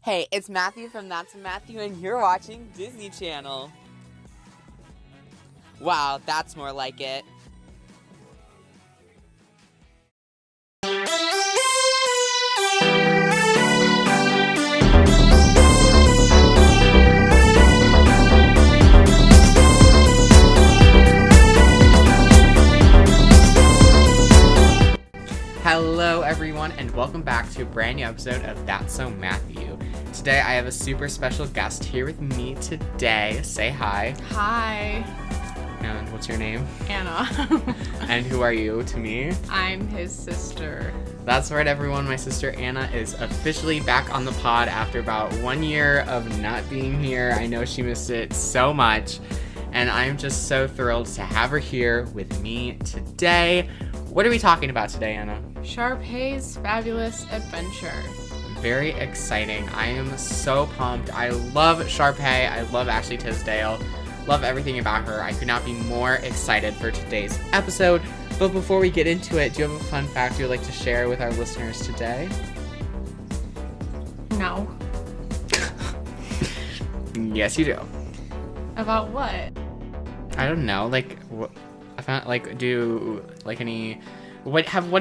Hey, it's Matthew from That's Matthew, and you're watching Disney Channel. Wow, that's more like it. Hello everyone, and welcome back to a brand new episode of That's So Matthew. Today I have a super special guest here with me today. Say hi. Hi. And what's your name? Anna. And who are you to me? I'm his sister. That's right everyone, my sister Anna is officially back on the pod after about 1 year of not being here. I know she missed it so much, and I'm just so thrilled to have her here with me today. What are we talking about today, Anna? Sharpay's Fabulous Adventure. Very exciting. I am so pumped. I love Sharpay. I love Ashley Tisdale. Love everything about her. I could not be more excited for today's episode. But before we get into it, do you have a fun fact you'd like to share with our listeners today? No. Yes, you do. About what? I don't know. I found what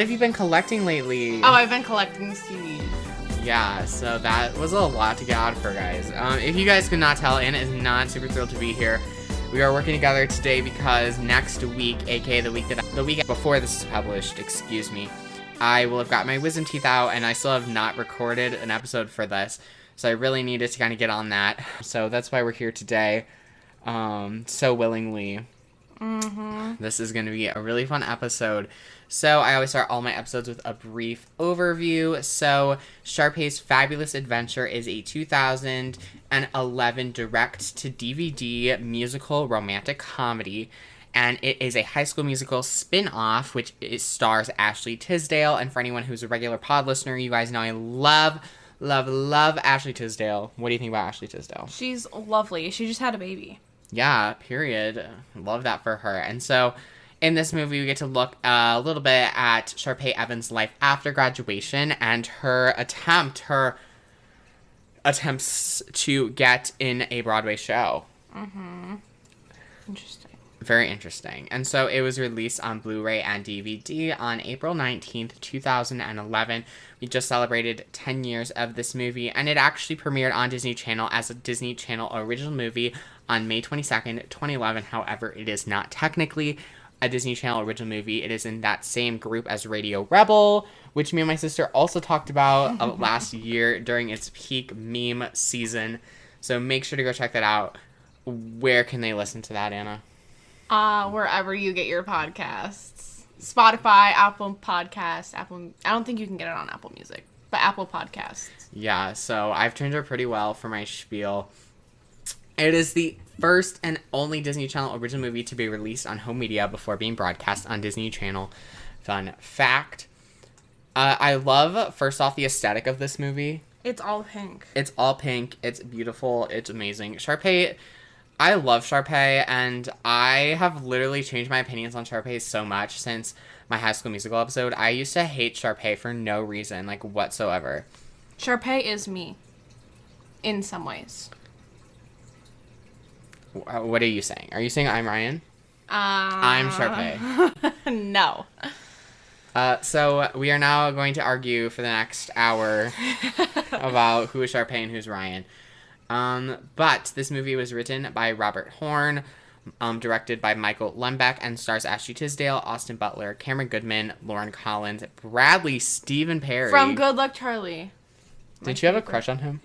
have you been collecting lately? Oh, I've been collecting CDs. Yeah, so that was a lot to get out of her, guys. If you guys could not tell, Anna is not super thrilled to be here. We are working together today because next week, aka the week before this is published, I will have got my wisdom teeth out, and I still have not recorded an episode for this, so I really needed to kind of get on that. So that's why we're here today, so willingly. Mm-hmm. This is going to be a really fun episode. So I always start all my episodes with a brief overview. So Sharpay's Fabulous Adventure is a 2011 direct-to-DVD musical romantic comedy. And it is a High School Musical spin-off, which stars Ashley Tisdale. And for anyone who's a regular pod listener, you guys know I love Ashley Tisdale. What do you think about Ashley Tisdale? She's lovely. She just had a baby. Yeah, period. Love that for her. And so in this movie, we get to look a little bit at Sharpay Evans' life after graduation and her attempts to get in a Broadway show. Mm-hmm. Interesting. Very interesting. And so it was released on Blu-ray and DVD on April 19th, 2011. We just celebrated 10 years of this movie, and it actually premiered on Disney Channel as a Disney Channel original movie on May 22nd, 2011. However, it is not technically a Disney Channel original movie. It is in that same group as Radio Rebel, which me and my sister also talked about last year during its peak meme season. So make sure to go check that out. Where can they listen to that, Anna? Wherever you get your podcasts. Spotify, Apple Podcasts, I don't think you can get it on Apple Music, but Apple Podcasts. Yeah, so I've turned out pretty well for my spiel. It is the first and only Disney Channel original movie to be released on home media before being broadcast on Disney Channel. Fun fact. I love, first off, the aesthetic of this movie. It's all pink. It's all pink. It's beautiful. It's amazing. Sharpay, I love Sharpay, and I have literally changed my opinions on Sharpay so much since my High School Musical episode. I used to hate Sharpay for no reason, whatsoever. Sharpay is me. In some ways. What are you saying? Are you saying I'm Ryan? I'm Sharpay. No. So we are now going to argue for the next hour about who is Sharpay and who's Ryan. But this movie was written by Robert Horn, directed by Michael Lembeck, and stars Ashley Tisdale, Austin Butler, Cameron Goodman, Lauren Collins, Bradley Stephen Perry. From Good Luck Charlie. Did you have a crush on him?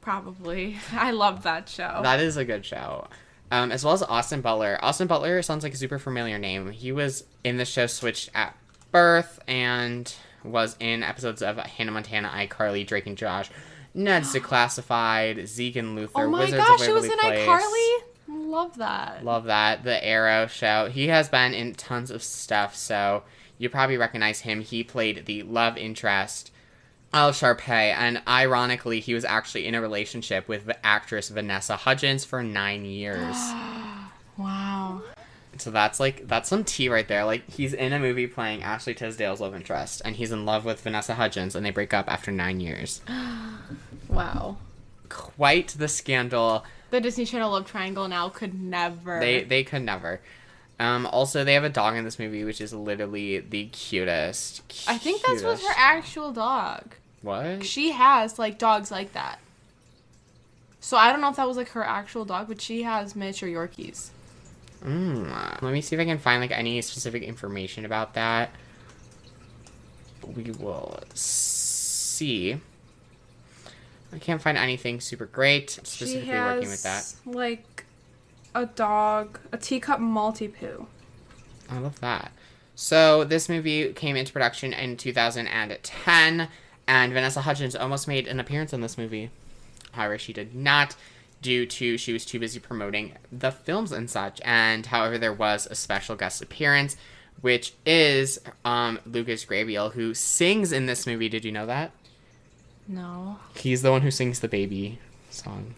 Probably. I love that show. That is a good show. As well as Austin Butler. Austin Butler sounds like a super familiar name. He was in the show Switched at Birth and was in episodes of Hannah Montana, iCarly, Drake and Josh, Ned's Declassified, Zeke and Luther, oh my Wizards gosh, of he was Waverly in Place. iCarly? Love that. Love that. The Arrow show. He has been in tons of stuff, so you probably recognize him. He played the love interest of Sharpay, and ironically, he was actually in a relationship with the actress Vanessa Hudgens for 9 years. Wow. So that's some tea right there. He's in a movie playing Ashley Tisdale's love interest, and he's in love with Vanessa Hudgens, and they break up after 9 years. Wow. quite the scandal. The Disney Channel love triangle now could never. They could never. Also, they have a dog in this movie, which is literally the cutest. I think that's was her actual dog. What? She has, like, dogs like that. So I don't know if that was, like, her actual dog, but she has miniature Yorkies. Let me see if I can find, like, any specific information about that. We will see. I can't find anything super great specifically working with that. Like, a dog, a teacup Maltipoo. I love that. So this movie came into production in 2010, and Vanessa Hudgens almost made an appearance in this movie. However, she did not, due to she was too busy promoting the films and such. And however, there was a special guest appearance, which is Lucas Grabeel, who sings in this movie. Did you know that? No. He's the one who sings the baby song.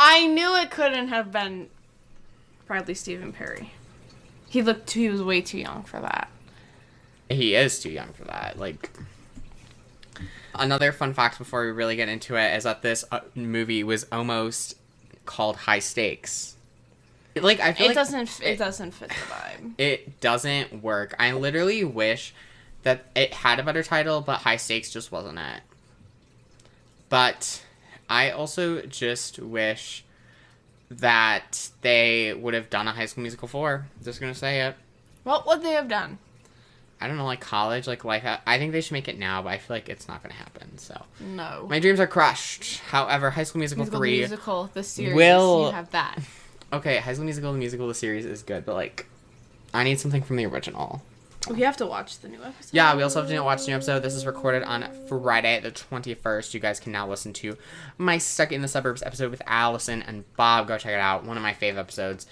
I knew it couldn't have been Bradley Stephen Perry. He was way too young for that. He is too young for that. Like, another fun fact before we really get into it is that this movie was almost called High Stakes. Like, I feel it doesn't fit the vibe. It doesn't work. I literally wish that it had a better title, but High Stakes just wasn't it. But I also just wish that they would have done a High School Musical 4. Just gonna say it. What would they have done? I don't know, like college, like life. I think they should make it now, but I feel like it's not gonna happen. So no, my dreams are crushed. However, High School Musical 3 musical, the series, will you have that. Okay, High School Musical, the series is good, but like, I need something from the original. We have to watch the new episode. Yeah, we also have to watch the new episode. This is recorded on Friday the 21st. You guys can now listen to my Stuck in the Suburbs episode with Allison and Bob. Go check it out. One of my fave episodes.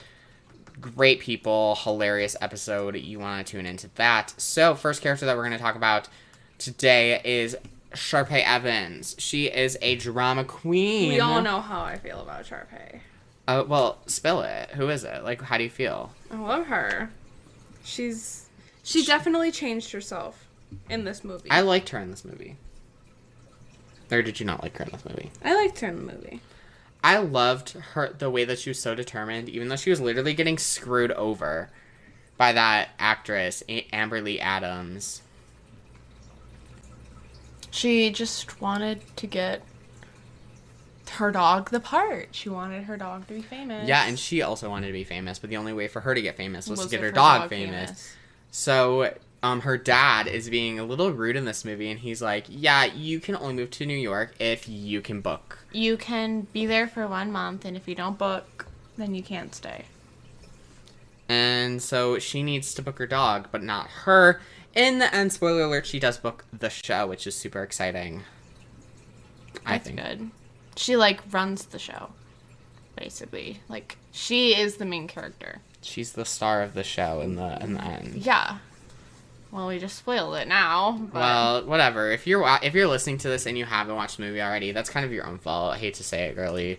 Great people. Hilarious episode. You want to tune into that. So, first character that we're going to talk about today is Sharpay Evans. She is a drama queen. We all know how I feel about Sharpay. Well, spill it. Who is it? Like, how do you feel? I love her. She definitely changed herself in this movie. I liked her in this movie. Or did you not like her in this movie? I liked her in the movie. I loved her, the way that she was so determined, even though she was literally getting screwed over by that actress, Amber Lee Adams. She just wanted to get her dog the part. She wanted her dog to be famous. Yeah, and she also wanted to be famous, but the only way for her to get famous was to get her dog famous. So, her dad is being a little rude in this movie, and he's like, yeah, you can only move to New York if you can book. You can be there for 1 month, and if you don't book, then you can't stay. And so she needs to book her dog, but not her. In the end, spoiler alert, she does book the show, which is super exciting. I think. Good. She, like, runs the show, basically. Like, she is the main character. She's the star of the show in the end. Yeah. Well, we just spoiled it now. But... Well, whatever. If you're listening to this and you haven't watched the movie already, that's kind of your own fault. I hate to say it, girly.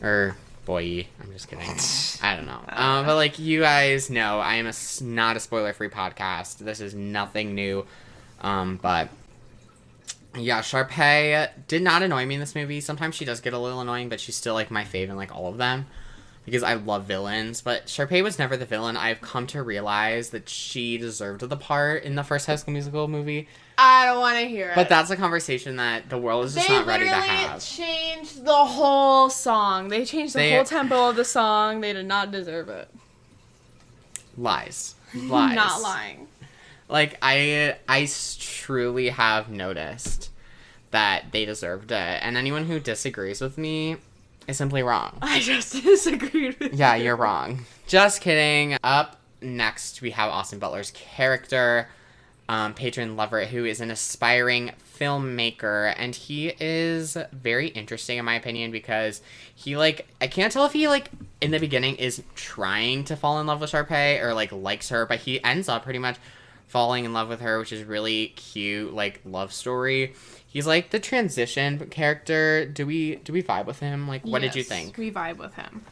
Or boy. I'm just kidding. I don't know. But, like, you guys know, I am not a spoiler-free podcast. This is nothing new. But, yeah, Sharpay did not annoy me in this movie. Sometimes she does get a little annoying, but she's still, like, my fave in, like, all of them. Because I love villains, but Sharpay was never the villain. I've come to realize that she deserved the part in the first High School Musical movie. I don't want to hear it. But that's a conversation that the world is just not ready to have. They changed the whole song. They changed the whole tempo of the song. They did not deserve it. Lies. Not lying. Like, I truly have noticed that they deserved it. And anyone who disagrees with me is simply wrong. I just disagreed with you. Yeah, you're wrong. Just kidding. Up next, we have Austin Butler's character, Patron Leverett, who is an aspiring filmmaker, and he is very interesting in my opinion because he, like, I can't tell if he, like, in the beginning is trying to fall in love with Sharpay or, like, likes her, but he ends up pretty much falling in love with her, which is really cute, like, love story. He's, like, the transition character. Do we vibe with him? Like, what did you think? We vibe with him.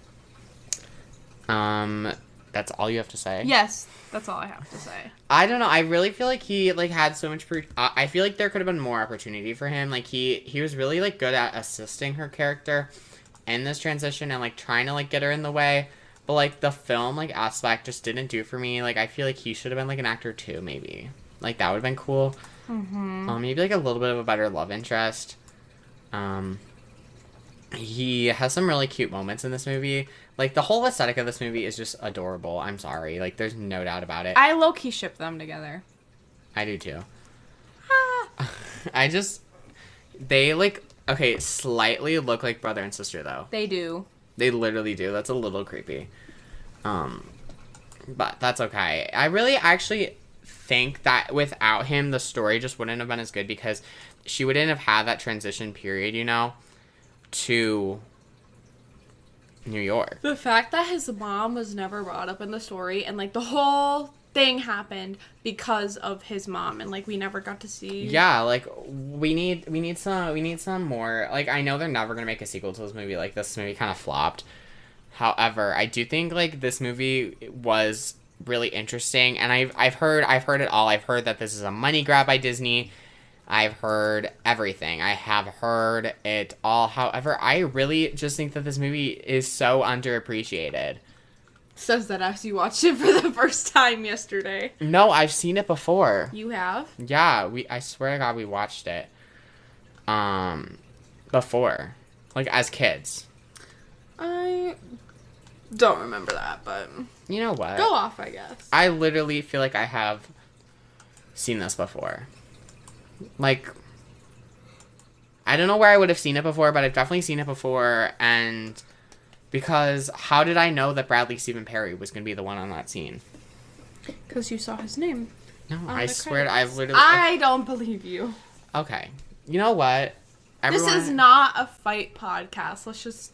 That's all you have to say? Yes, that's all I have to say. I don't know. I really feel like he, like, had so much... I feel like there could have been more opportunity for him. Like, he was really, like, good at assisting her character in this transition and, like, trying to, like, get her in the way. But, like, the film, like, aspect just didn't do for me. Like, I feel like he should have been, like, an actor, too, maybe. Like, that would have been cool. Mm-hmm. Maybe, like, a little bit of a better love interest. He has some really cute moments in this movie. Like, the whole aesthetic of this movie is just adorable. I'm sorry. Like, there's no doubt about it. I low-key ship them together. I do, too. They, like, okay, slightly look like brother and sister, though. They do. They literally do. That's a little creepy. But that's okay. I really actually think that without him, the story just wouldn't have been as good because she wouldn't have had that transition period, you know, to New York. The fact that his mom was never brought up in the story and, like, the whole thing happened because of his mom and, like, we never got to see. Yeah, like, we need some more. Like, I know they're never going to make a sequel to this movie. Like, this movie kind of flopped. However, I do think, like, this movie was really interesting, and I've heard it all. I've heard that this is a money grab by Disney. I've heard everything. I have heard it all. However, I really just think that this movie is so underappreciated. Says that as you watched it for the first time yesterday. No, I've seen it before. You have? Yeah, I swear to God, we watched it. Before. Like, as kids. I don't remember that, but... You know what? Go off, I guess. I literally feel like I have seen this before. Like, I don't know where I would have seen it before, but I've definitely seen it before, and because how did I know that Bradley Stephen Perry was going to be the one on that scene? Because you saw his name. No, on I the swear, credits. I've literally... I don't believe you. Okay. You know what? Everyone... This is not a fight podcast. Let's just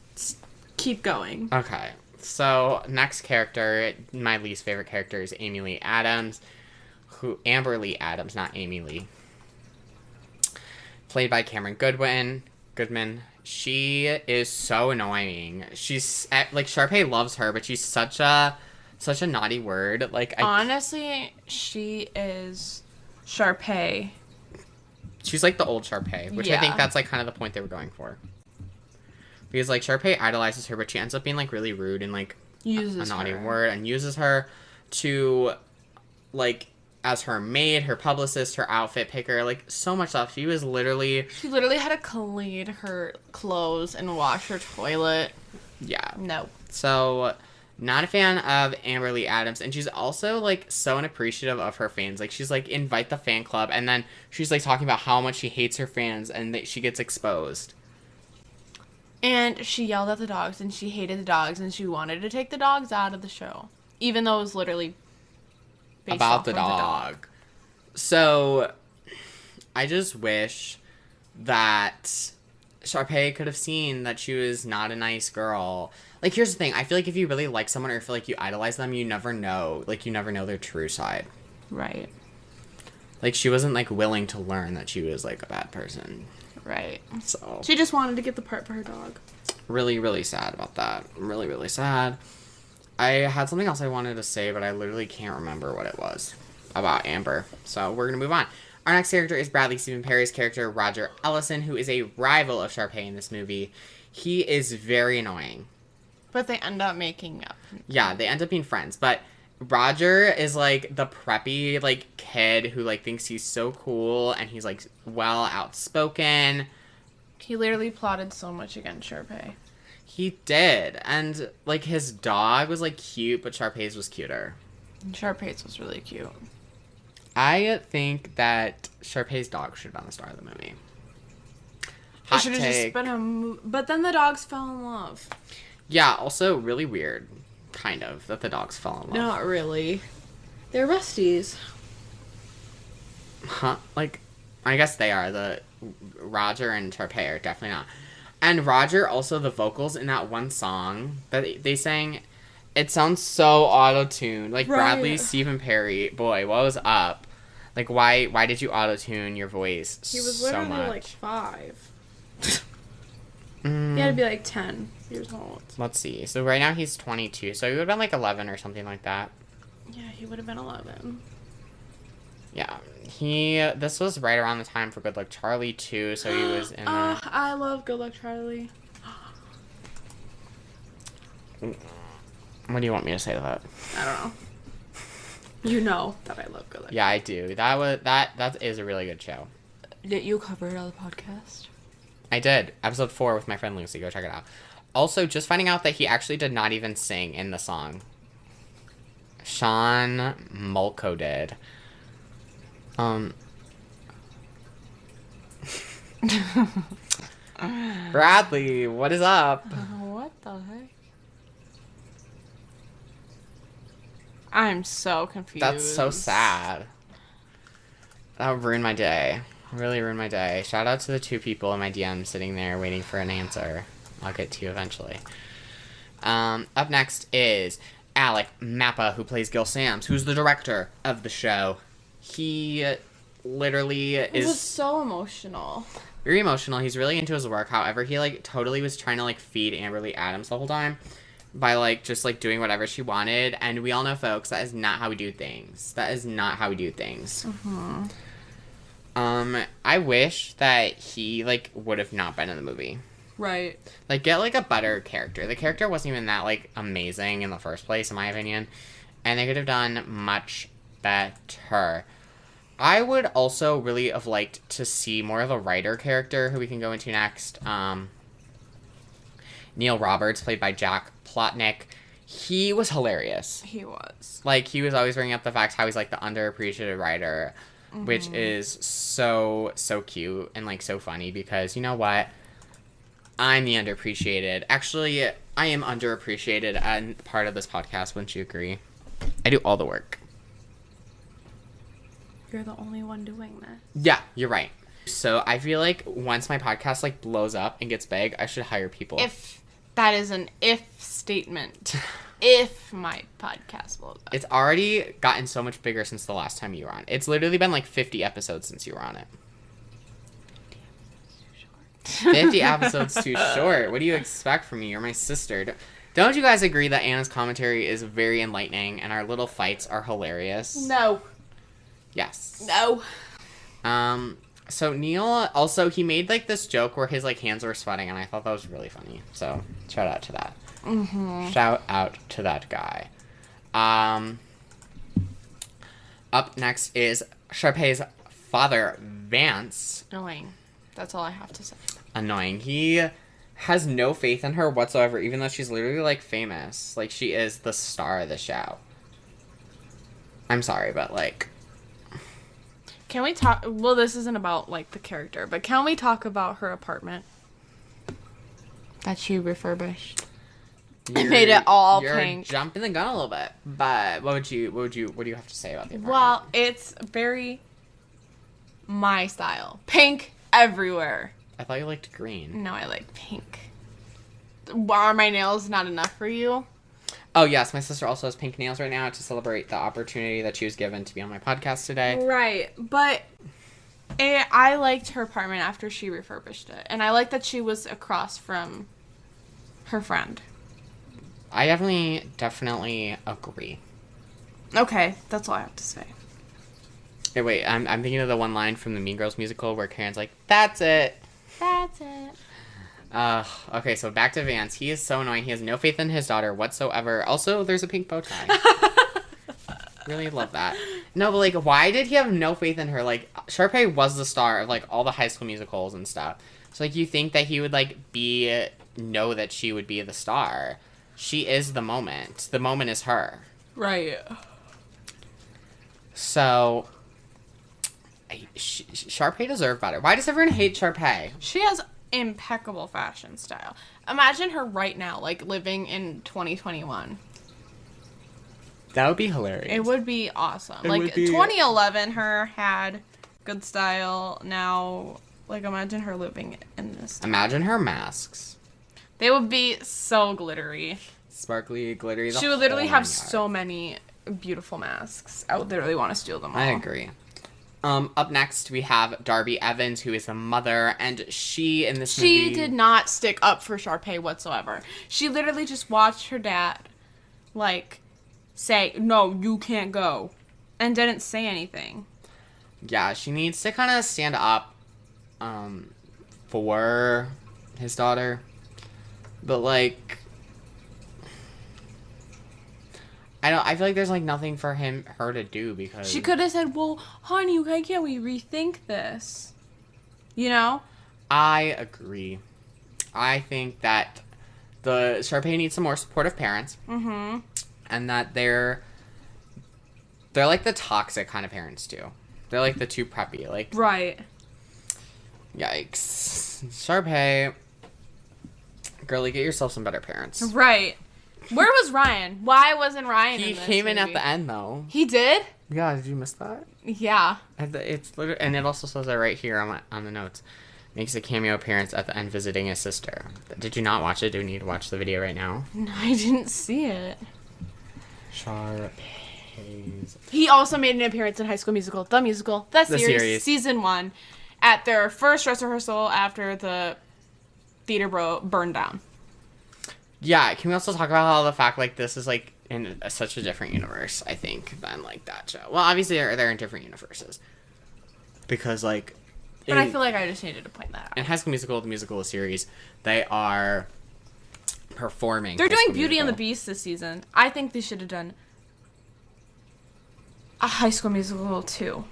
keep going. Okay. So, next character, my least favorite character is Amy Lee Adams. Amber Lee Adams, not Amy Lee. Played by Cameron Goodman. She is so annoying. She's, like, Sharpay loves her, but she's such a naughty word. Like, Honestly, she is Sharpay. She's like the old Sharpay, which I think Yeah. that's, like, kind of the point they were going for. Because, like, Sharpay idolizes her, but she ends up being, like, really rude and, like, Uses a naughty her. word, and uses her to, like, as her maid, her publicist, her outfit picker, like, so much stuff. She literally had to clean her clothes and wash her toilet. yeah. No. So, not a fan of Amber Lee Adams, and she's also, like, so unappreciative of her fans. Like, she's like, invite the fan club, and then she's, like, talking about how much she hates her fans, and that she gets exposed. And she yelled at the dogs, and she hated the dogs, and she wanted to take the dogs out of the show. Even though it was literally based About off the of dog. So, I just wish that Sharpay could have seen that she was not a nice girl. Like, here's the thing. I feel like if you really like someone or feel like you idolize them, you never know. Like, you never know their true side. Right. Like, she wasn't, like, willing to learn that she was, like, a bad person. Right. So, She just wanted to get the part for her dog. really, really sad about that. Really, really sad. I had something else I wanted to say, but I literally can't remember what it was about Amber. So, we're going to move on. Our next character is Bradley Stephen Perry's character, Roger Ellison, who is a rival of Sharpay in this movie. He is very annoying. But they end up making up. Yeah, they end up being friends, but Roger is, like, the preppy, like, kid who, like, thinks he's so cool, and he's, like, well outspoken. He literally plotted so much against Sharpay. He did, and, like, his dog was, like, cute, but Sharpay's was cuter. And Sharpay's was really cute. I think that Sharpay's dog should have been the star of the movie. It Hot should have just take. been But then the dogs fell in love. Yeah, also really weird, kind of, that the dogs fell in love. Not really. They're besties. Huh? Like, I guess they are. The Roger and Sharpay are definitely not. And Roger, also the vocals in that one song that they sang, it sounds so auto-tuned. Like, Right. Bradley Stephen Perry, boy, what was up? Like, why did you auto-tune your voice He was so literally much? like 5. He had to be like 10 years old. Let's see. So right now he's 22. So he would have been like 11 or something like that. Yeah, he would have been 11. Yeah. This was right around the time for Good Luck Charlie too. So he was in there. I love Good Luck Charlie. What do you want me to say to that? I don't know. You know that I love Good Luck. Yeah, I do. That is a really good show. Did you cover it on the podcast? I did. Episode 4 with my friend Lucy. Go check it out. Also, just finding out that he actually did not even sing in the song. Sean Mulco did. Bradley, what is up? What the heck? I'm so confused. That's so sad. That would ruin my day. Really ruined my day. Shout out to the 2 people in my DM sitting there waiting for an answer. I'll get to you eventually. Up next is Alec Mappa, who plays Gil Sams, who's the director of the show. He literally It was is so emotional. very emotional. He's really into his work. However, he like totally was trying to like feed Amberly Adams the whole time by like just like doing whatever she wanted. And we all know, folks, that is not how we do things. That is not how we do things. Mm-hmm. I wish that he, like, would have not been in the movie. Right. Like, get, like, a better character. The character wasn't even that, like, amazing in the first place, in my opinion. And they could have done much better. I would also really have liked to see more of a writer character who we can go into next. Neil Roberts, played by Jack Plotnick. He was hilarious. He was. Like, he was always bringing up the fact how he's, like, the underappreciated writer. Mm-hmm. Which is so cute and, like, so funny because, you know what? I'm the underappreciated. Actually, I am underappreciated and part of this podcast, wouldn't you agree? I do all the work. You're the only one doing that. Yeah, you're right. So I feel like once my podcast, like, blows up and gets big, I should hire people. If that is an if statement. If my podcast blows up. It's already gotten so much bigger since the last time you were on. It's literally been like 50 episodes since you were on it. 50 episodes too short. What do you expect from me? You're my sister. Don't you guys agree that Anna's commentary is very enlightening and our little fights are hilarious? No. Yes. No. So Neil, also, he made like this joke where his like hands were sweating and I thought that was really funny. So shout out to that. Mm-hmm. Shout out to that guy. Up next is Sharpay's father, Vance. Annoying. That's all I have to say. Annoying. He has no faith in her whatsoever, even though she's literally, like, famous. Like, she is the star of the show. I'm sorry, but, like... Can we talk... Well, this isn't about, like, the character, but can we talk about her apartment? That she refurbished. I made it all pink. You're jumping the gun a little bit, but what do you have to say about the apartment? Well, it's very my style. Pink everywhere. I thought you liked green. No, I like pink. Are my nails not enough for you? Oh, yes, my sister also has pink nails right now to celebrate the opportunity that she was given to be on my podcast today. Right, but I liked her apartment after she refurbished it, and I like that she was across from her friend. I definitely agree. Okay, that's all I have to say. Hey, wait, I'm thinking of the one line from the Mean Girls musical where Karen's like, "That's it." That's it. Okay, so back to Vance. He is so annoying. He has no faith in his daughter whatsoever. Also, there's a pink bow tie. Really love that. No, but, like, why did he have no faith in her? Like, Sharpay was the star of, like, all the High School Musicals and stuff. So, like, you think that he would, like, know that she would be the star. She is the moment. The moment is her. Right. So, Sharpay deserved better. Why does everyone hate Sharpay? She has impeccable fashion style. Imagine her right now, like, living in 2021. That would be hilarious. It would be awesome. It Like, would be... 2011, her had good style. Now, like, imagine her living in this. Imagine her masks. They would be so glittery. Sparkly, glittery. She would literally have so many beautiful masks. I would literally want to steal them all. I agree. Up next, we have Darby Evans, who is the mother, and she, in this movie... She did not stick up for Sharpay whatsoever. She literally just watched her dad, like, say, no, you can't go, and didn't say anything. Yeah, she needs to kind of stand up, for his daughter. But, like... I feel like there's, like, nothing for her to do because... She could have said, well, honey, why can't we rethink this? You know? I agree. I think that the Sharpay needs some more supportive parents. Mm-hmm. And that they're like the toxic kind of parents, too. They're, like, the too preppy. Like, Right. Yikes. Sharpay, girlie, get yourself some better parents. Right. Where was Ryan? Why wasn't Ryan He in this came in at movie? the end, though. He did? Yeah, did you miss that? Yeah. It's literally, and it also says that right here on the notes. Makes a cameo appearance at the end visiting his sister. Did you not watch it? Do we need to watch the video right now? No, I didn't see it. Sharpay's... He also made an appearance in High School Musical, the series, season 1, at their first dress rehearsal after the theater burned down. Yeah, can we also talk about how the fact, like, this is, like, in such a different universe, I think, than, like, that show. Well, obviously, they're in different universes. Because, like... But I feel like I just needed to point that out. In High School Musical, the musical series, they are performing. They're High doing School Beauty and the Musical. Beast this season. I think they should have done a High School Musical too.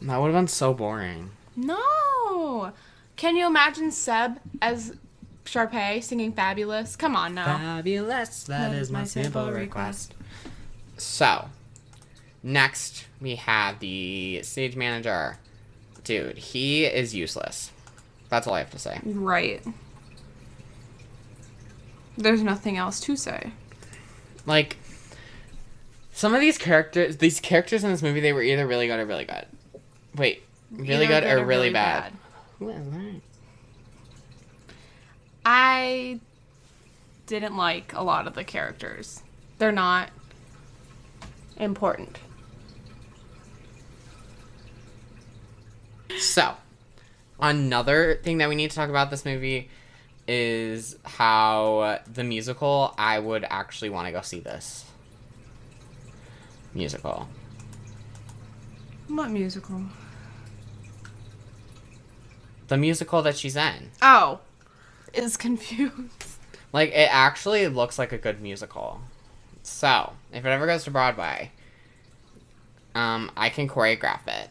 That would have been so boring. No! Can you imagine Seb as Sharpay singing Fabulous? Come on now. Fabulous, that is my simple request. So, next we have the stage manager. Dude, he is useless. That's all I have to say. Right. There's nothing else to say. Like, some of these characters in this movie, they were either really good or really good. Wait, really Either good or really bad? bad. Who is that? I didn't like a lot of the characters. They're not important. So, another thing that we need to talk about this movie is how the musical, I would actually want to go see this musical. What musical? The musical that she's in. Oh. Is confused. Like, it actually looks like a good musical. So, if it ever goes to Broadway, I can choreograph it.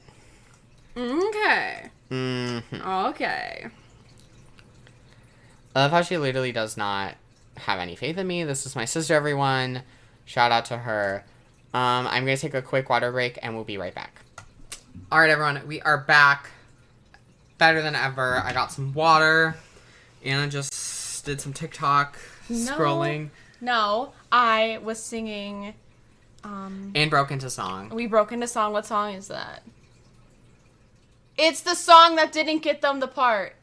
Okay. Mm-hmm. Okay. I love how she literally does not have any faith in me. This is my sister, everyone. Shout out to her. I'm going to take a quick water break, and we'll be right back. All right, everyone. We are back. Better than ever. I got some water, and I just did some TikTok scrolling. No, I was singing... And broke into song. We broke into song. What song is that? It's the song that didn't get them the part.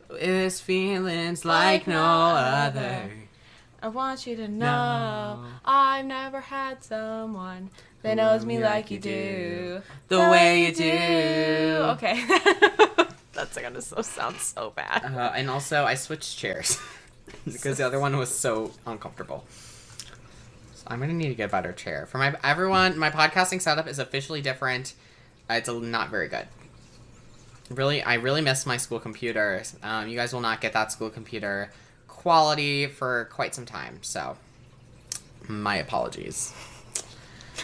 It's feelings like no other. I want you to know I've never had someone that knows me like you do. The way you do. Okay. That's gonna sound so bad. And also, I switched chairs. Because the other one was so uncomfortable. So I'm gonna need to get a better chair. For my podcasting setup is officially different. It's not very good. I really miss my school computer. You guys will not get that school computer quality for quite some time, so my apologies.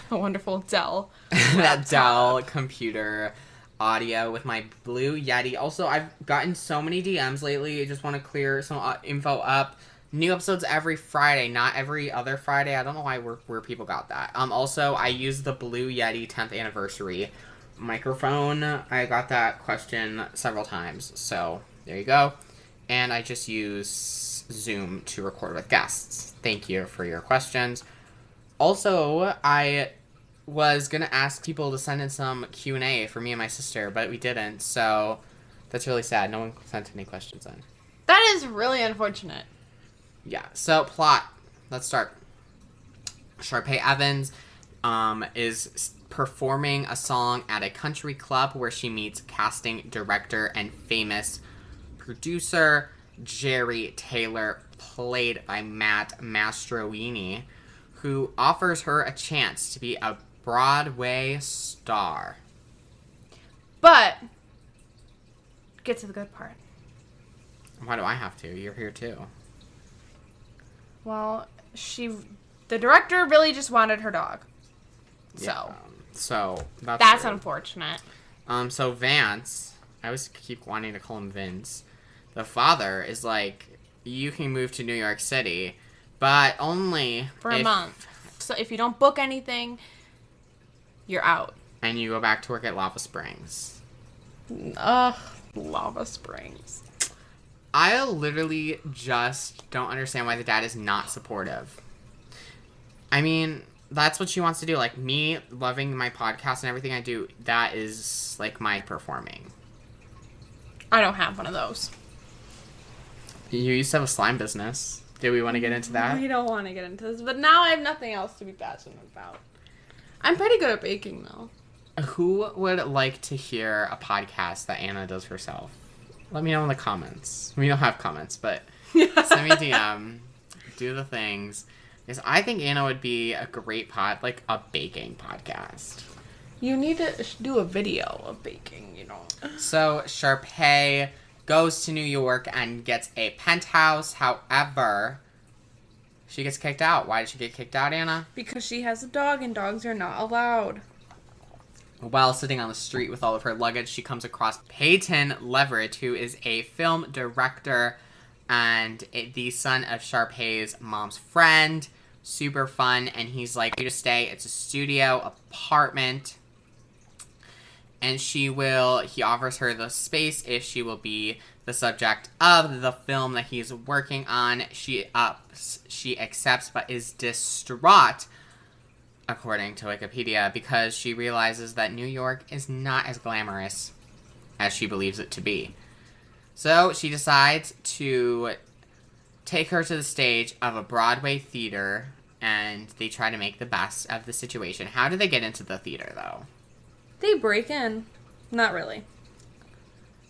A wonderful Dell. That Dell computer audio with my Blue Yeti. Also, I've gotten so many DMs lately. I just want to clear some info up. New episodes every Friday, not every other Friday. I don't know where people got that. Also, I use the Blue Yeti 10th anniversary microphone. I got that question several times, so there you go. And I just use Zoom to record with guests. Thank you for your questions. Also, I was gonna ask people to send in some Q&A for me and my sister, but we didn't, so that's really sad. No one sent any questions in. That is really unfortunate. Yeah, so plot. Let's start. Sharpay Evans is performing a song at a country club where she meets casting director and famous producer Jerry Taylor, played by Matt Mastroianni, who offers her a chance to be a Broadway star. But get to the good part. Why do I have to? You're here too. Well, the director really just wanted her dog. So that's unfortunate. So Vance, I always keep wanting to call him Vince. The father is like, you can move to New York City, but only for a month. So if you don't book anything, you're out. And you go back to work at Lava Springs. Lava Springs. I literally just don't understand why the dad is not supportive. I mean, that's what she wants to do. Like, me loving my podcast and everything I do, that is, like, my performing. I don't have one of those. You used to have a slime business. Do we want to get into that? We don't want to get into this, but now I have nothing else to be passionate about. I'm pretty good at baking, though. Who would like to hear a podcast that Anna does herself? Let me know in the comments. We don't have comments, but send me a DM. Do the things. Because I think Anna would be a great like a baking podcast. You need to do a video of baking, you know. So Sharpay goes to New York and gets a penthouse. However, she gets kicked out. Why did she get kicked out, Anna? Because she has a dog and dogs are not allowed. While sitting on the street with all of her luggage, she comes across Peyton Leverett, who is a film director and the son of Sharpay's mom's friend. Super fun, and he's like, you to stay. It's a studio apartment. And he offers her the space if she will be the subject of the film that he's working on. She accepts, but is distraught, according to Wikipedia, because she realizes that New York is not as glamorous as she believes it to be. So she decides to take her to the stage of a Broadway theater, and they try to make the best of the situation. How do they get into the theater, though? They break in. Not really.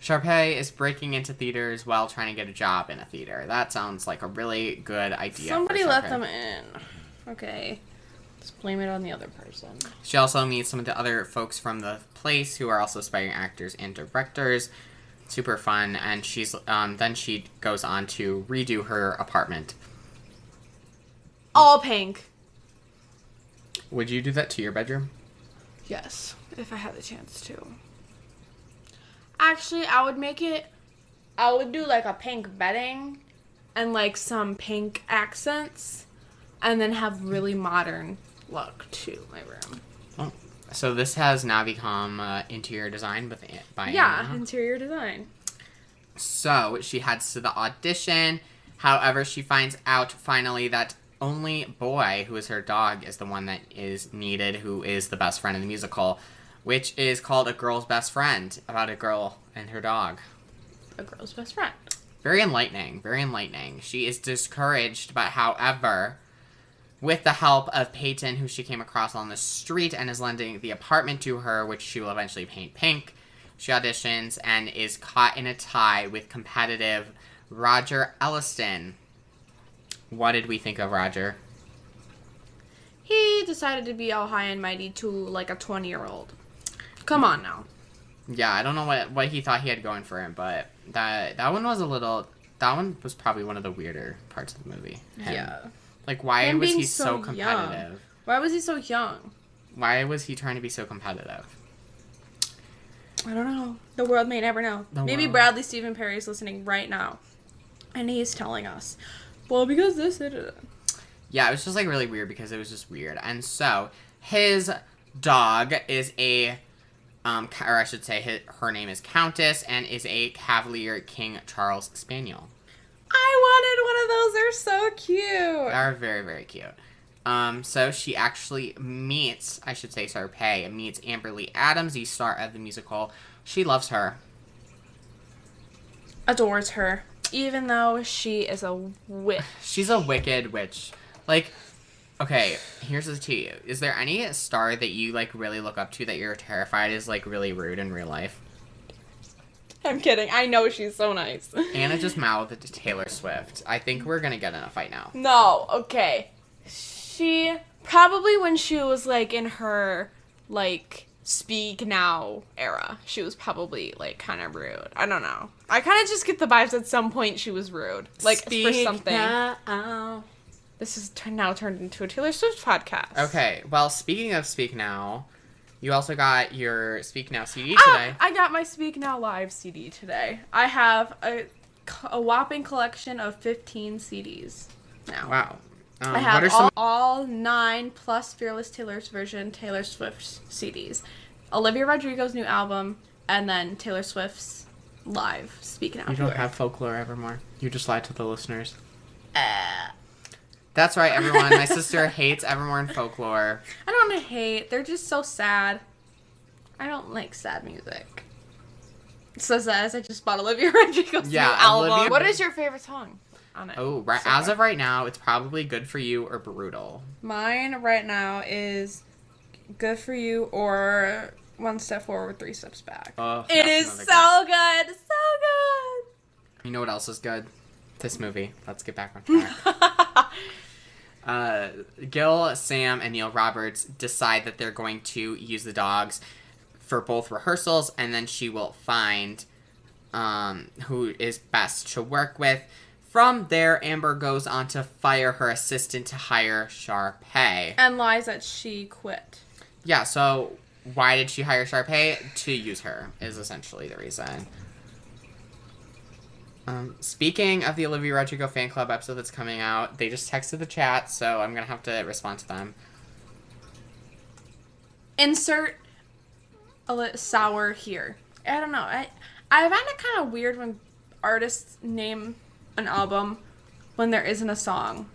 Sharpay is breaking into theaters while trying to get a job in a theater. That sounds like a really good idea. Somebody let them in. Okay. Just blame it on the other person. She also meets some of the other folks from the place who are also aspiring actors and directors. Super fun. And she's then she goes on to redo her apartment. All pink. Would you do that to your bedroom? Yes, if I had the chance to. Actually, I would do like a pink bedding and like some pink accents and then have really modern look to my room. Oh, so this has now become interior design by Yeah, Anna. interior design. So she heads to the audition. However, she finds out finally that only Boy, who is her dog, is the one that is needed, who is the best friend in the musical, which is called A Girl's Best Friend, about a girl and her dog. A girl's best friend. Very enlightening, very enlightening. She is discouraged, but however, with the help of Peyton, who she came across on the street and is lending the apartment to her, which she will eventually paint pink, she auditions and is caught in a tie with competitive Roger Elliston. What did we think of Roger? He decided to be all high and mighty to like a 20-year-old. Come on now. Yeah, I don't know what he thought he had going for him, but that one was probably one of the weirder parts of the movie. Him. Yeah. Like, why Him was being he so competitive? Young. Why was he so young? Why was he trying to be so competitive? I don't know. The world may never know. Maybe world. Bradley Stephen Perry is listening right now. And he's telling us. Well, because this, Yeah, it was just, like, really weird because it was just weird. And so, his dog is her name is Countess, and is a Cavalier King Charles Spaniel. I wanted one of those. They're so cute. They are very, very cute. So she actually meets Sharpay meets Amberly Adams, the star of the musical. She loves her. Adores her. Even though she is a witch. She's a wicked witch. Like, Okay, here's the tea. Is there any star that you, like, really look up to that you're terrified is, like, really rude in real life? I'm kidding. I know she's so nice. Anna just mouthed to Taylor Swift. I think we're gonna get in a fight now. No, okay. She, probably when she was, like, in her, like, speak now era, she was probably, like, kind of rude. I don't know. I kind of just get the vibes at some point she was rude. Like, for something. Now. This is now turned into a Taylor Swift podcast. Okay, well, speaking of Speak Now, you also got your Speak Now CD today. I got my Speak Now Live CD today. I have a whopping collection of 15 CDs now. Wow. I have all 9 plus Fearless Taylor's version Taylor Swift's CDs. Olivia Rodrigo's new album, and then Taylor Swift's live Speak Now. You don't have Folklore Evermore. You just lied to the listeners. That's right, everyone. My sister hates Evermore and Folklore. I don't hate. They're just so sad. I don't like sad music. So sad as I just bought Olivia Rodrigo's new album. What is your favorite song on it? Oh, right. So as of right now, it's probably Good For You or Brutal. Mine right now is Good For You or One Step Forward, Three Steps Back. Oh, it is so good. So good. You know what else is good? This movie. Let's get back on track. Gil, Sam, and Neil Roberts decide that they're going to use the dogs for both rehearsals, and then she will find who is best to work with. From there, Amber goes on to fire her assistant to hire Sharpay. And lies that she quit. Yeah, so why did she hire Sharpay? To use her, is essentially the reason. Speaking of the Olivia Rodrigo fan club episode that's coming out, they just texted the chat, so I'm going to have to respond to them. Insert a sour here. I don't know. I find it kind of weird when artists name an album when there isn't a song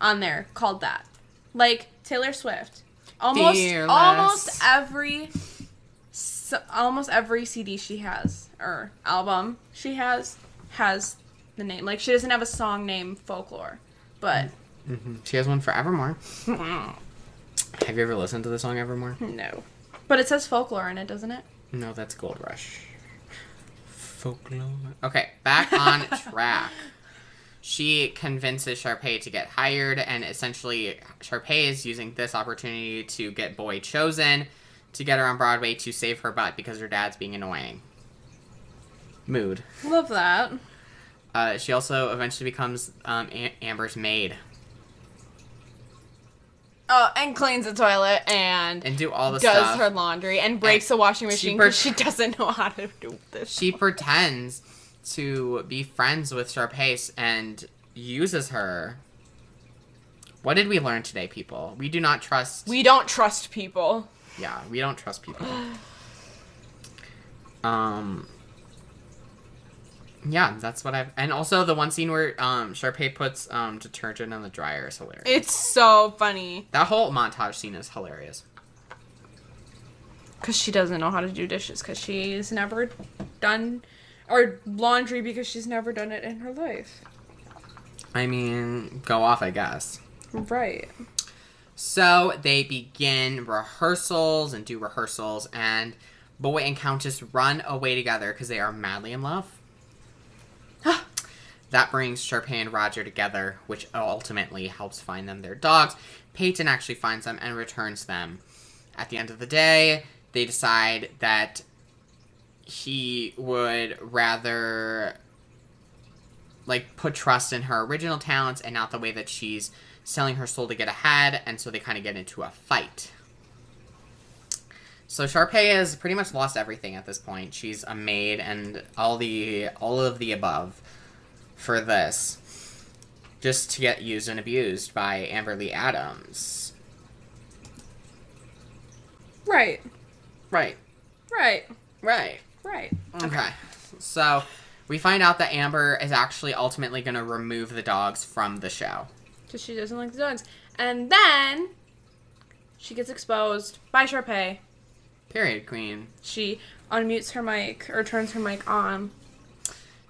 on there called that. Like Taylor Swift. Almost every CD she has, or album she has the name. Like, she doesn't have a song named Folklore, but... Mm-hmm. She has one for Evermore. Have you ever listened to the song Evermore? No. But it says Folklore in it, doesn't it? No, that's Gold Rush. Folklore. Okay, back on track. She convinces Sharpay to get hired, and essentially Sharpay is using this opportunity to get Boy chosen to get her on Broadway to save her butt because her dad's being annoying. Mood. Love that. She also eventually becomes Amber's maid. Oh, and cleans the toilet and do all the stuff. Does her laundry and breaks the washing machine because she doesn't know how to do this. She pretends to be friends with Sharpay and uses her. What did we learn today, people? We do not trust... We don't trust people. Yeah, we don't trust people. Yeah, that's what I've... And also the one scene where Sharpay puts detergent in the dryer is hilarious. It's so funny. That whole montage scene is hilarious. Because she doesn't know how to do dishes because she's never done... Or laundry because she's never done it in her life. I mean, go off, I guess. Right. So they begin rehearsals and do rehearsals, and Boy and Countess run away together because they are madly in love. That brings Sharpay and Roger together, which ultimately helps find them their dogs. Peyton actually finds them and returns them. At the end of the day, they decide that he would rather, like, put trust in her original talents and not the way that she's selling her soul to get ahead, and so they kind of get into a fight. So Sharpay has pretty much lost everything at this point. She's a maid and all of the above for this, just to get used and abused by Amber Lee Adams. Right. Right. Right. Right. Right. Okay. So we find out that Amber is actually ultimately going to remove the dogs from the show. Because she doesn't like the dogs. And then she gets exposed by Sharpay. Period, queen. She unmutes her mic, or turns her mic on.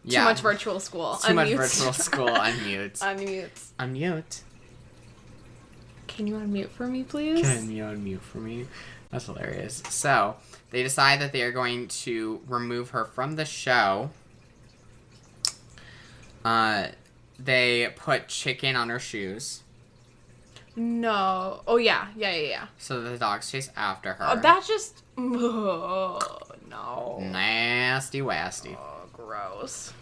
Yeah. Too much virtual school. Too much virtual school. Unmute. Unmutes. Unmute. Can you unmute for me, please? Can you unmute for me? That's hilarious. So, they decide that they are going to remove her from the show. They put chicken on her shoes. No. Oh, yeah. So the dogs chase after her. Oh, that's just... Oh, no. Nasty wasty. Oh, gross.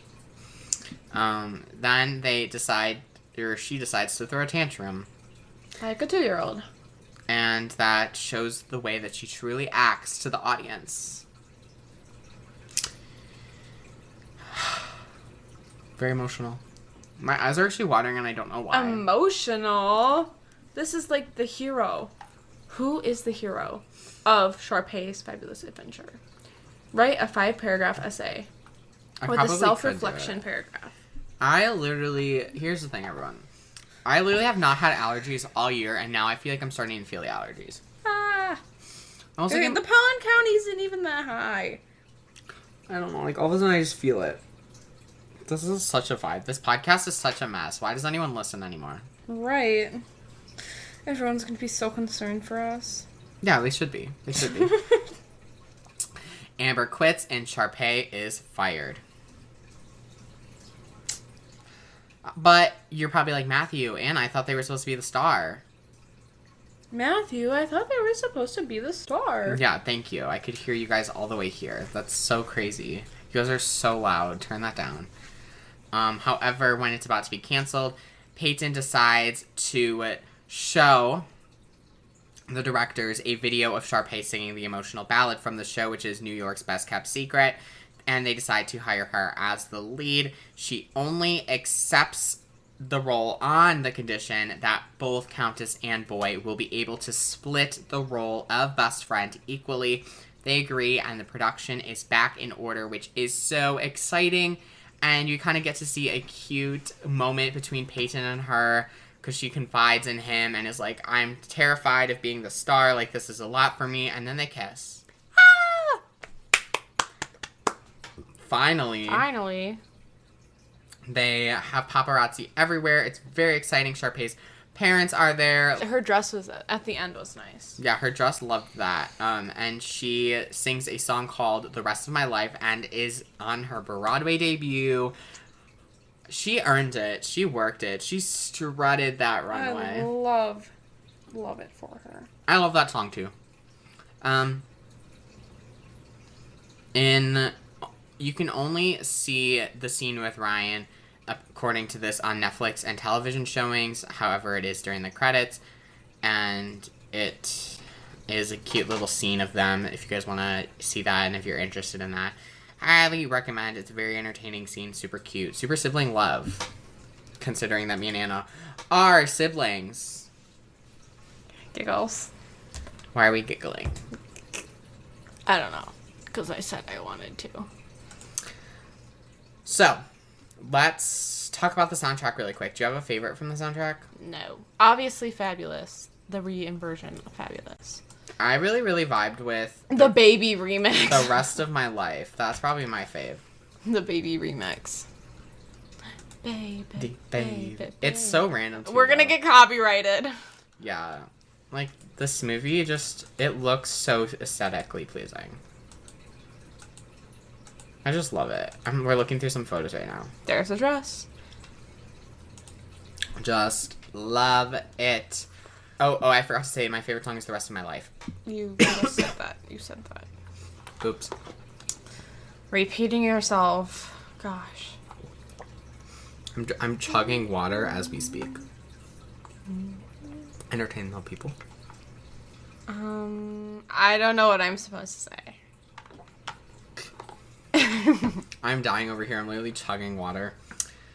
Then they decide, or she decides to throw a tantrum. Like a 2-year-old. And that shows the way that she truly acts to the audience. Very emotional. My eyes are actually watering and I don't know why. Emotional? This is like the hero. Who is the hero of Sharpay's Fabulous Adventure? Write a 5-paragraph essay. I Or the probably self-reflection could do it. paragraph. Here's the thing, everyone. I literally have not had allergies all year, and now I feel like I'm starting to feel the allergies. Ah. I was The like, pollen count isn't even that high. I don't know, like all of a sudden I just feel it. This is such a vibe. This podcast is such a mess. Why does anyone listen anymore? Right. Everyone's gonna be so concerned for us. Yeah, they should be. They should be. Amber quits and Sharpay is fired. But you're probably like, Matthew, and I thought they were supposed to be the star. Matthew, I thought they were supposed to be the star. Yeah, thank you. I could hear you guys all the way here. That's so crazy. You guys are so loud. Turn that down. However, when it's about to be canceled, Peyton decides to show the directors a video of Sharpay singing the emotional ballad from the show, which is New York's Best Kept Secret, and they decide to hire her as the lead. She only accepts the role on the condition that both Countess and Boy will be able to split the role of best friend equally. They agree, and the production is back in order, which is so exciting. And you kind of get to see a cute moment between Peyton and her, because she confides in him and is like, I'm terrified of being the star, like, this is a lot for me. And then they kiss. Ah! Finally. They have paparazzi everywhere. It's very exciting. Sharpay's parents are there. Her dress was at the end was nice. Yeah, her dress loved that. And she sings a song called The Rest of My Life and is on her Broadway debut. She earned it. She worked it. She strutted that runway. I love it for her. I love that song too. You can only see the scene with Ryan, according to this, on Netflix and television showings. However, it is during the credits, and it is a cute little scene of them. If you guys want to see that, and if you're interested in that, highly recommend. It's a very entertaining scene, super cute, super sibling love. Considering that me and Anna are siblings. Giggles. Why are we giggling? I don't know. Because I said I wanted to. So, let's talk about the soundtrack really quick. Do you have a favorite from the soundtrack? No. Obviously Fabulous. The re-inversion of Fabulous. I really, really vibed with The Baby remix. The Rest of My Life. That's probably my fave. The Baby remix. Baby. It's so random too, We're gonna though. get copyrighted. Yeah. Like, this movie it looks so aesthetically pleasing. I just love it. We're looking through some photos right now. There's a dress. Just love it. Oh, I forgot to say, my favorite song is The Rest of My Life. You just said that. You said that. Oops. Repeating yourself. Gosh. I'm chugging water as we speak. Entertain the people. I don't know what I'm supposed to say. I'm dying over here. I'm literally chugging water.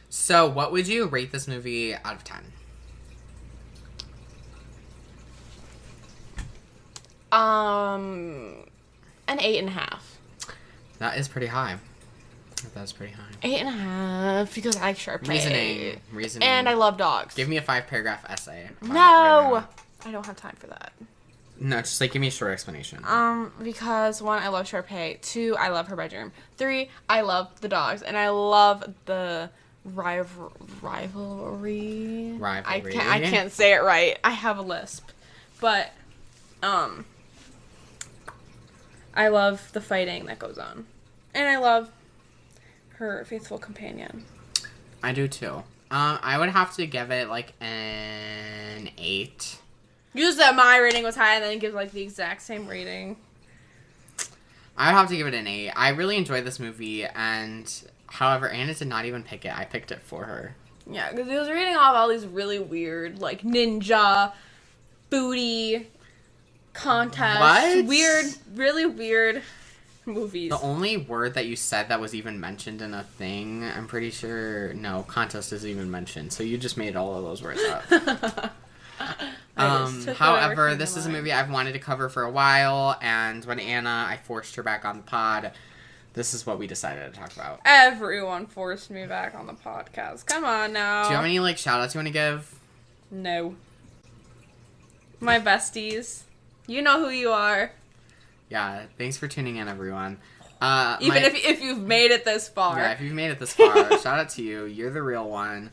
So, what would you rate this movie out of 10? An 8.5. That is pretty high. That's pretty high. 8.5 because I like Sharpay. Reasoning. And I love dogs. Give me a 5-paragraph essay. No! I don't have time for that. No, just like give me a short explanation. Because 1, I love Sharpay. 2, I love her bedroom. 3, I love the dogs. And I love the rivalry. Rivalry. I can't say it right. I have a lisp. But, I love the fighting that goes on. And I love her faithful companion. I do too. I would have to give it like an 8. You said my rating was high and then give like the exact same rating. I would have to give it an 8. I really enjoyed this movie, and however, Anna did not even pick it. I picked it for her. Yeah, because he was reading off all these really weird, like, ninja, booty, contests. What? Weird, really weird movies. The only word that you said that was even mentioned in a thing, I'm pretty sure, no, contest isn't even mentioned. So you just made all of those words up. However, this is a movie I've wanted to cover for a while, and when I forced her back on the pod, this is what we decided to talk about. Everyone forced me back on the podcast. Come on now. Do you have any, like, shout-outs you want to give? No. My besties. You know who you are. Yeah, thanks for tuning in, everyone. Even if you've made it this far. Yeah, if you've made it this far, shout out to you. You're the real one.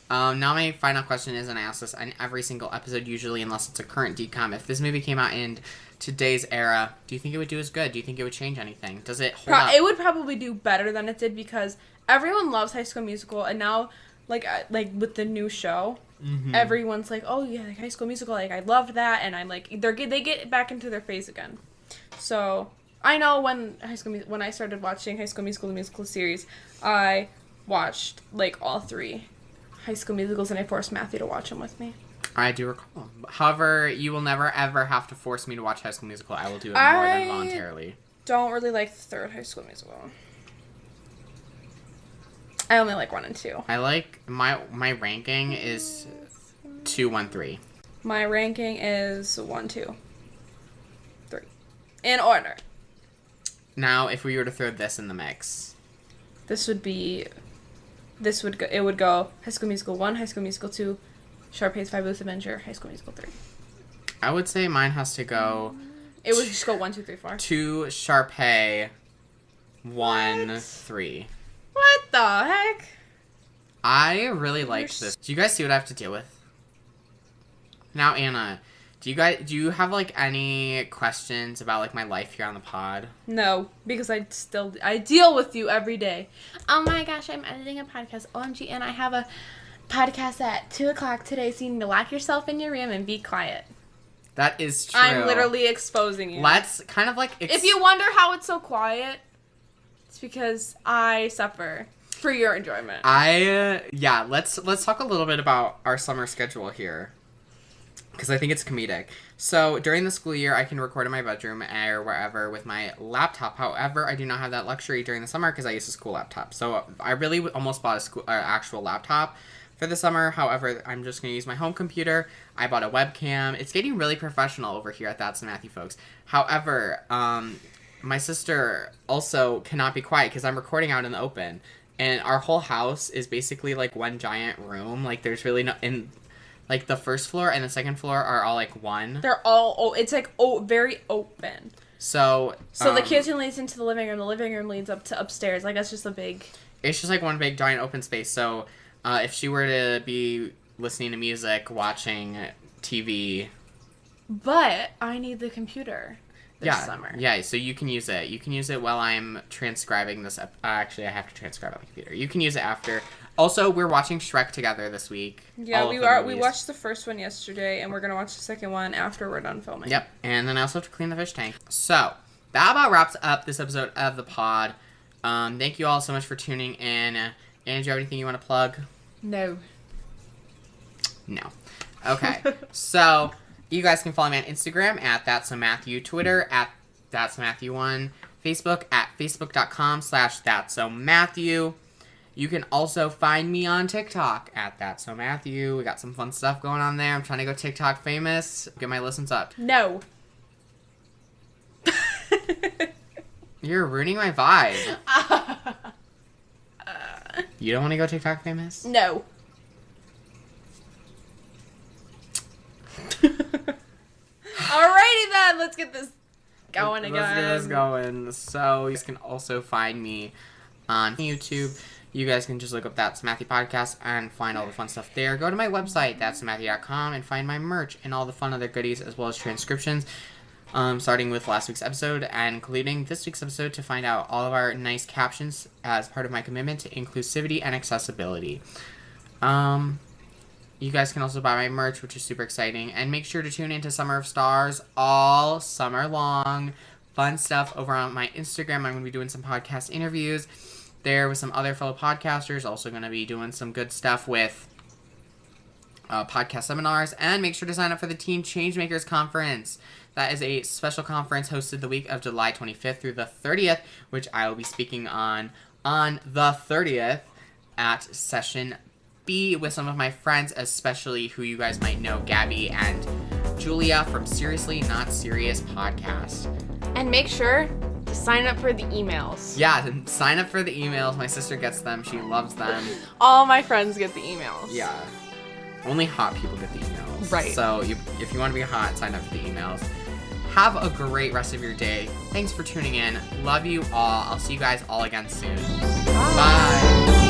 Now my final question is, and I ask this in every single episode usually, unless it's a current DCOM, if this movie came out in today's era, do you think it would do as good? Do you think it would change anything? Does it hold up? It would probably do better than it did because everyone loves High School Musical, and now, like with the new show, everyone's like, oh yeah, like High School Musical, like I loved that, and I'm like, they get back into their phase again. So I know when I started watching High School Musical, the musical series, I watched like all 3 High School Musicals, and I forced Matthew to watch them with me. I do recall. However, you will never ever have to force me to watch High School Musical. I will do it more than voluntarily. Don't really like the 3rd High School Musical. I only like 1 and 2. I like my ranking is 2, 1, 3. My ranking is 1, 2, 3. In order. Now, if we were to throw this in the mix, it would go High School Musical 1, High School Musical 2, Sharpay's Fabulous Adventure, High School Musical 3. I would say mine has to go. It would just go 1, 2, 3, 4. 2 Sharpay, 1 3. What the heck? I really liked this. Do you guys see what I have to deal with? Now, Anna, do you have like any questions about like my life here on the pod? No, because I deal with you every day. Oh my gosh, I'm editing a podcast. OMG, and I have a podcast at 2:00 today, so you need to lock yourself in your room and be quiet. That is true. I'm literally exposing you. Let's kind of like... If you wonder how it's so quiet, it's because I suffer for your enjoyment. Let's talk a little bit about our summer schedule here, because I think it's comedic. So during the school year, I can record in my bedroom or wherever with my laptop. However, I do not have that luxury during the summer because I use a school laptop. So I really almost bought a actual laptop for the summer. However, I'm just going to use my home computer. I bought a webcam. It's getting really professional over here at That's Matthew, folks. However, my sister also cannot be quiet because I'm recording out in the open. And our whole house is basically like one giant room. Like there's really no... Like, the first floor and the second floor are all, like, one. They're all... it's, like, very open. So the kitchen leads into the living room. The living room leads up to upstairs. Like, that's just a big... It's just, like, one big, giant open space. So, if she were to be listening to music, watching TV... But I need the computer this summer. Yeah, so you can use it. You can use it while I'm transcribing this... Actually, I have to transcribe on the computer. You can use it after... Also, we're watching Shrek together this week. Yeah, we are. We watched the first one yesterday, and we're going to watch the second one after we're done filming. Yep, and then I also have to clean the fish tank. So, that about wraps up this episode of the pod. Thank you all so much for tuning in. And do you have anything you want to plug? No. Okay, so you guys can follow me on Instagram at That's So Matthew, Twitter at That's So Matthew1, Facebook at facebook.com/That's So Matthew. You can also find me on TikTok at That's So Matthew. We got some fun stuff going on there. I'm trying to go TikTok famous. Get my listens up. No. You're ruining my vibe. You don't want to go TikTok famous? No. Alrighty then, let's get this going again. Let's get this going. So you can also find me on YouTube. You guys can just look up That's Matthew Podcast and find all the fun stuff there. Go to my website, thatsmatthew.com, and find my merch and all the fun other goodies, as well as transcriptions, starting with last week's episode and including this week's episode, to find out all of our nice captions as part of my commitment to inclusivity and accessibility. You guys can also buy my merch, which is super exciting. And make sure to tune into Summer of Stars all summer long. Fun stuff over on my Instagram. I'm going to be doing some podcast interviews there with some other fellow podcasters. Also going to be doing some good stuff with podcast seminars. And make sure to sign up for the Teen Changemakers Conference. That is a special conference hosted the week of July 25th through the 30th, which I will be speaking on the 30th at Session B with some of my friends, especially who you guys might know, Gabby and Julia from Seriously Not Serious podcast. And make sure to sign up for the emails. Yeah, sign up for the emails. My sister gets them. She loves them. All my friends get the emails. Yeah. Only hot people get the emails. Right. So if you want to be hot, sign up for the emails. Have a great rest of your day. Thanks for tuning in. Love you all. I'll see you guys all again soon. Bye.